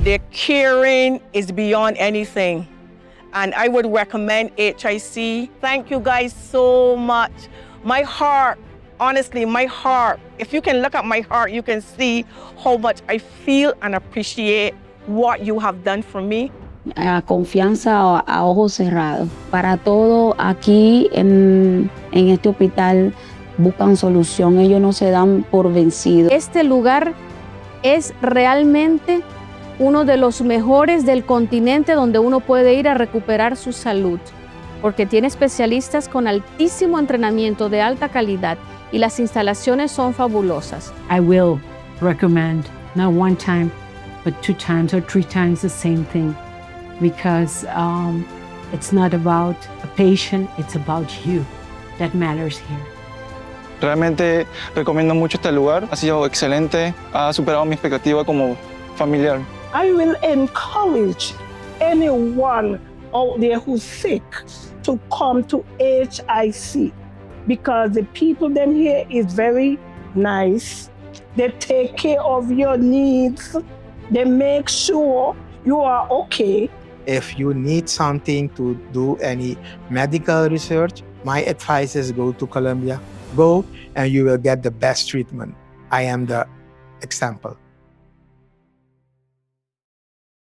Their caring is beyond anything. And I would recommend HIC. Thank you guys so much. My heart, honestly, my heart, if you can look at my heart, you can see how much I feel and appreciate what you have done for me. Confianza a ojos cerrados. Para todo aquí en este hospital buscan solución, ellos no se dan por vencidos. Este lugar es realmente uno de los mejores del continente donde uno puede ir a recuperar su salud, porque tiene especialistas con altísimo entrenamiento de alta calidad y las instalaciones son fabulosas. I will recommend not one time, but 2 times or 3 times the same thing, because it's not about a patient, it's about you. That matters here. Realmente recomiendo mucho este lugar, ha sido excelente, ha superado mi expectativa como familiar. I will encourage anyone out there who's sick to come to HIC because the people them here is very nice. They take care of your needs. They make sure you are okay. If you need something to do any medical research, my advice is go to Colombia. Go and you will get the best treatment. I am the example.